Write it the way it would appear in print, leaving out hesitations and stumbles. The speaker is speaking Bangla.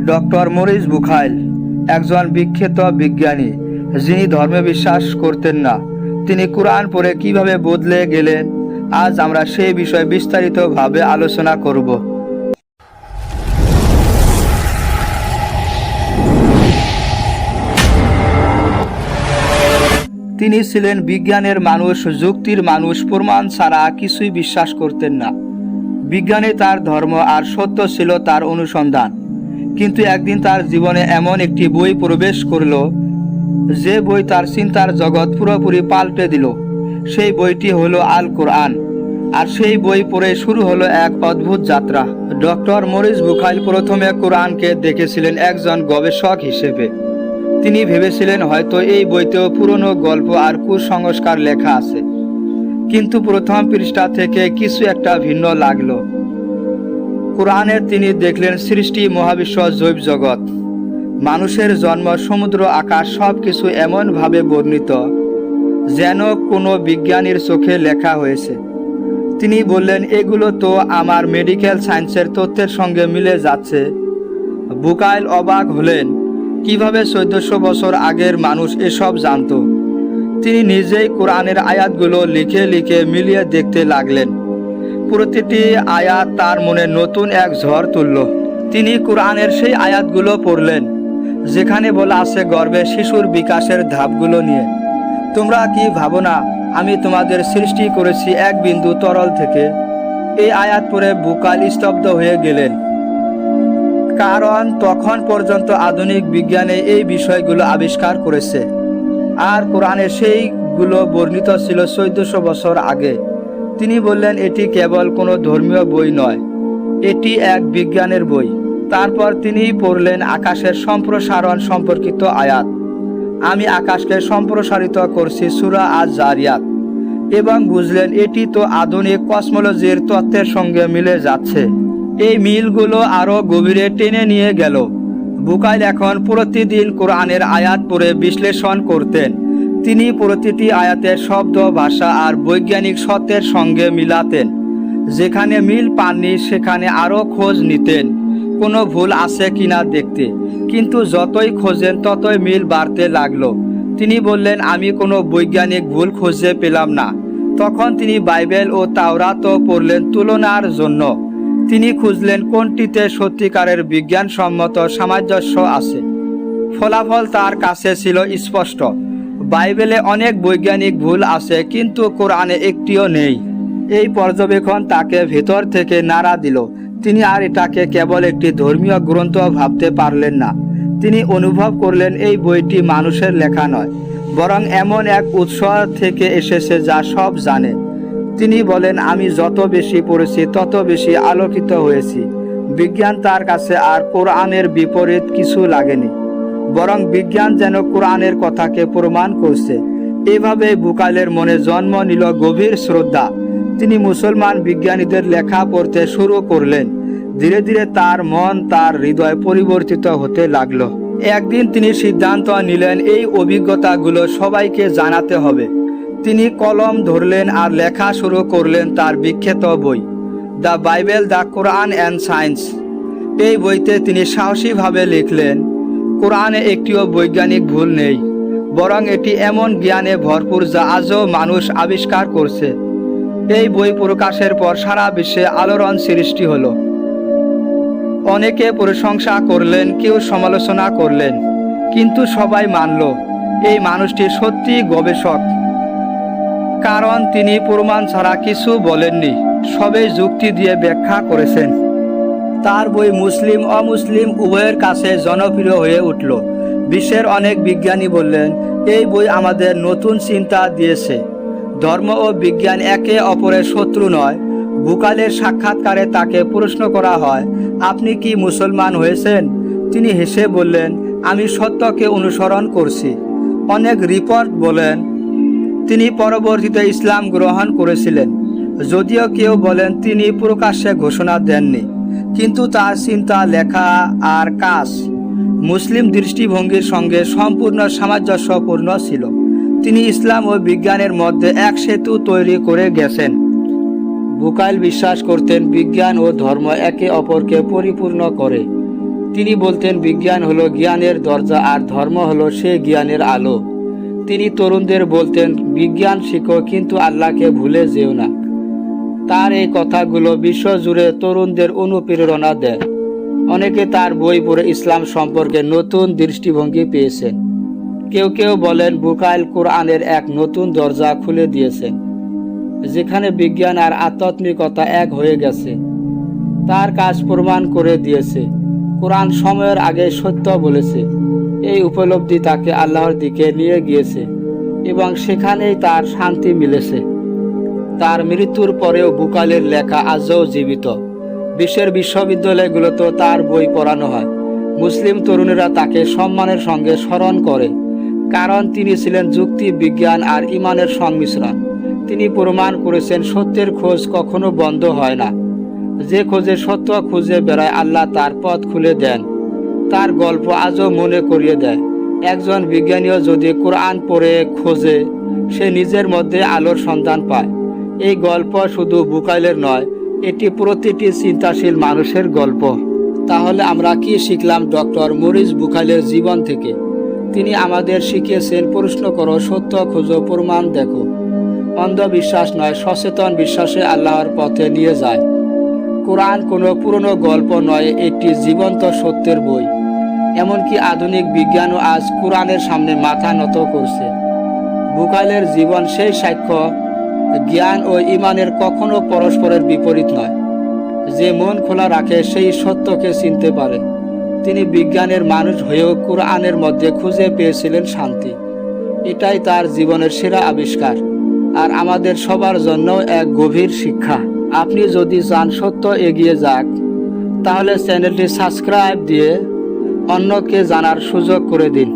ডক্টর মরিস বুখাইল একজন বিখ্যাত বিজ্ঞানী, যিনি ধর্মে বিশ্বাস করতেন না। তিনি কোরআন পড়ে কিভাবে বদলে গেলেন, আজ আমরা সেই বিষয়ে বিস্তারিতভাবে আলোচনা করব। তিনি ছিলেন বিজ্ঞানের মানুষ, যুক্তির মানুষ, প্রমাণ ছাড়া কিছুই বিশ্বাস করতেন না। বিজ্ঞানে তার ধর্ম আর সত্য ছিল তার অনুসন্ধান। কিন্তু একদিন তার জীবনে এমন একটি বই প্রবেশ করল, যে বই তার চিন্তার জগৎ পুরোপুরি পাল্টে দিল। সেই বইটি হলো আল কোরআন। আর সেই বই পড়ে শুরু হলো এক অদ্ভুত যাত্রা। ডক্টর মরিস বুখাইল প্রথমে কোরআনকে দেখেছিলেন একজন গবেষক হিসেবে। তিনি ভেবেছিলেন হয়তো এই বইতেও পুরনো গল্প আর কুসংস্কার লেখা আছে। কিন্তু প্রথম পৃষ্ঠা থেকে কিছু একটা ভিন্ন লাগলো। কোরআনে তিনি দেখলেন সৃষ্টি, মহাবিশ্ব, জৈব জগৎ, মানুষের জন্ম, সমুদ্র, আকাশ, সব কিছু এমনভাবে বর্ণিত যেন কোনো বিজ্ঞানীর চোখে লেখা হয়েছে। তিনি বললেন, এগুলো তো আমার মেডিকেল সায়েন্সের তথ্যের সঙ্গে মিলে যাচ্ছে। বুখাইল অবাক হলেন, কিভাবে 1400 বছর আগের মানুষ এসব জানত। তিনি নিজেই কোরআনের আয়াতগুলো লিখে লিখে মিলিয়ে দেখতে লাগলেন। প্রতিটি আয়াত তার মনে নতুন এক ঝড় তুলল। তিনি কোরআনের সেই আয়াতগুলো পড়লেন যেখানে বলা আছে গর্ভে শিশুর বিকাশের ধাপগুলো নিয়ে। তোমরা কি ভাবো না আমি তোমাদের সৃষ্টি করেছি এক বিন্দু তরল থেকে? এই আয়াত পড়ে বুখাইল স্তব্ধ হয়ে গেলেন, কারণ তখন পর্যন্ত আধুনিক বিজ্ঞানে এই বিষয়গুলো আবিষ্কার করেছে, আর কোরআনে সেইগুলো বর্ণিত ছিল 1400 বছর আগে। তিনি বললেন, এটি কেবল কোনো ধর্মীয় বই নয়, এটি এক বিজ্ঞানের বই। তারপর তিনি পড়লেন আকাশের সম্প্রসারণ সম্পর্কিত আয়াত। আমি আকাশকে সম্প্রসারিত করছি, সূরা আজ-জারিয়াত, এবং বুঝলেন এটি তো আধুনিক কসমোলজির তত্ত্বের সঙ্গে মিলে যাচ্ছে। এই মিলগুলো আরও গভীরে টেনে নিয়ে গেল। বুখাইল এখন প্রতিদিন কোরআনের আয়াত পড়ে বিশ্লেষণ করতেন। তিনি প্রতিটি আয়াতের শব্দ, ভাষা আর বৈজ্ঞানিক সত্যের সঙ্গে মিলাতেন। যেখানে মিল পাননি সেখানে আরও খোঁজ নিতেন কোনো ভুল আছে কিনা দেখতে। কিন্তু যতই খোঁজেন ততই মিল বাড়তে লাগলো। তিনি বললেন, আমি কোনো বৈজ্ঞানিক ভুল খুঁজে পেলাম না। তখন তিনি বাইবেল ও তাওরাতও পড়লেন তুলনার জন্য। তিনি খুঁজলেন কোনটিতে সত্যিকারের বিজ্ঞানসম্মত সামঞ্জস্য আছে। ফলাফল তার কাছে ছিল স্পষ্ট। বাইবেলে অনেক বৈজ্ঞানিক ভুল আছে, কিন্তু কোরআনে একটিও নেই। এই পর্যবেক্ষণ তাকে ভেতর থেকে নাড়া দিল। তিনি আর এটাকে কেবল একটি ধর্মীয় গ্রন্থ ভাবতে পারলেন না। তিনি অনুভব করলেন এই বইটি মানুষের লেখা নয়, বরং এমন এক উৎস থেকে এসেছে যা সব জানে। তিনি বলেন, আমি যত বেশি পড়েছি তত বেশি আলোকিত হয়েছি। বিজ্ঞান তার কাছে আর কোরআনের বিপরীত কিছু লাগেনি, বরং বিজ্ঞান যেন কোরআনের কথাকে প্রমাণ করছে। এভাবে বুখাইলের মনে জন্ম নিল গভীর শ্রদ্ধা। তিনি মুসলমান বিজ্ঞানীদের লেখা পড়তে শুরু করলেন। ধীরে ধীরে তার মন, তার হৃদয় পরিবর্তিত হতে লাগলো। একদিন তিনি সিদ্ধান্ত নিলেন এই অভিজ্ঞতাগুলো সবাইকে জানাতে হবে। তিনি কলম ধরলেন আর লেখা শুরু করলেন তার বিখ্যাত বই, the Bible, the Quran and science. এই বইতে তিনি সাহসীভাবে লিখলেন, কোরআনে একটিও বৈজ্ঞানিক ভুল নেই, বরং এটি এমন জ্ঞানে ভরপুর যা আজও মানুষ আবিষ্কার করছে। এই বই প্রকাশের পর সারা বিশ্বে আলোড়ন সৃষ্টি হলো। অনেকে প্রশংসা করলেন, কেউ সমালোচনা করলেন, কিন্তু সবাই মানল এই মানুষটি সত্যি গবেষক। কারণ তিনি প্রমাণ ছাড়া কিছু বলেননি, সবই যুক্তি দিয়ে ব্যাখ্যা করেছেন। তার বই মুসলিম অমুসলিম উভয়ের কাছে জনপ্রিয় হয়ে উঠল। বিশ্বের অনেক বিজ্ঞানী বললেন, এই বই আমাদের নতুন চিন্তা দিয়েছে। ধর্ম ও বিজ্ঞান একে অপরের শত্রু নয়। বুখাইলের সাক্ষাৎকারে তাকে প্রশ্ন করা হয়, আপনি কি মুসলমান হয়েছেন? তিনি হেসে বললেন, আমি সত্যকে অনুসরণ করছি। অনেক রিপোর্ট বলেন তিনি পরবর্তীতে ইসলাম গ্রহণ করেছিলেন, যদিও কেউ বলেন তিনি প্রকাশ্যে ঘোষণা দেননি। কিন্তু তার চিন্তা, লেখা আর কাজ মুসলিম দৃষ্টিভঙ্গির সঙ্গে সম্পূর্ণ সামঞ্জস্যপূর্ণ ছিল। তিনি ইসলাম ও বিজ্ঞানের মধ্যে এক সেতু তৈরি করে গেছেন। বুখাইল বিশ্বাস করতেন বিজ্ঞান ও ধর্ম একে অপরকে পরিপূর্ণ করে। তিনি বলতেন, বিজ্ঞান হলো জ্ঞানের দরজা আর ধর্ম হলো সে জ্ঞানের আলো। তিনি তরুণদের বলতেন, বিজ্ঞান শিখো কিন্তু আল্লাহকে ভুলে যেও না। তার এই কথাগুলো বিশ্বজুড়ে তরুণদের অনুপ্রেরণা দেয়। অনেকে তার বই পড়ে ইসলাম সম্পর্কে নতুন দৃষ্টিভঙ্গি পেয়েছেন। কেউ কেউ বলেন, বুকাইল কোরআনের এক নতুন দরজা খুলে দিয়েছেন, যেখানে বিজ্ঞান আর আধ্যাত্মিকতা এক হয়ে গেছে। তার কাজ প্রমাণ করে দিয়েছে, কোরআন সময়ের আগে সত্য বলেছে। এই উপলব্ধি তাকে আল্লাহর দিকে নিয়ে গিয়েছে এবং সেখানেই তার শান্তি মিলেছে। তার মৃত্যুর পরেও বুকাইলের লেখা আজও জীবিত। বিশ্বের বিশ্ববিদ্যালয়গুলোতেও তার বই পড়ানো হয়। মুসলিম তরুণেরা তাকে সম্মানের সঙ্গে স্মরণ করে, কারণ তিনি ছিলেন যুক্তি, বিজ্ঞান আর ইমানের সংমিশ্রণ। তিনি প্রমাণ করেছেন, সত্যের খোঁজ কখনো বন্ধ হয় না। যে খোঁজে সত্য খুঁজে বেড়ায়, আল্লাহ তার পথ খুলে দেন। তার গল্প আজও মনে করিয়ে দেয়, একজন বিজ্ঞানীও যদি কোরআন পড়ে খোঁজে, সে নিজের মধ্যে আলোর সন্ধান পায়। এই গল্প শুধু বুকাইলের নয়, এটি প্রতিটি চিন্তাশীল মানুষের গল্প। তাহলে আমরা কি শিখলাম ডক্টর মরিস বুকাইলের জীবন থেকে? তিনি আমাদের শিখিয়েছেন, প্রশ্ন করো, সত্য খোঁজো, প্রমাণ দেখো। অন্ধবিশ্বাস নয়, সচেতন বিশ্বাসে আল্লাহর পথে নিয়ে যায়। কোরআন কোনো পুরনো গল্প নয়, একটি জীবন্ত সত্যের বই। এমনকি আধুনিক বিজ্ঞানও আজ কোরআনের সামনে মাথা নত করছে। বুকাইলের জীবন সেই সাক্ষ্য, জ্ঞান ও ইমানের কখনো পরস্পরের বিপরীত নয়। যে মন খোলা রাখে সেই সত্যকে চিনতে পারে। তিনি বিজ্ঞানের মানুষ হয়েও কোরআনের মধ্যে খুঁজে পেয়েছিলেন শান্তি। এটাই তার জীবনের সেরা আবিষ্কার, আর আমাদের সবার জন্য এক গভীর শিক্ষা। আপনি যদি চান সত্য এগিয়ে যাক, তাহলে চ্যানেলটি সাবস্ক্রাইব দিয়ে অন্যকে জানার সুযোগ করে দিন।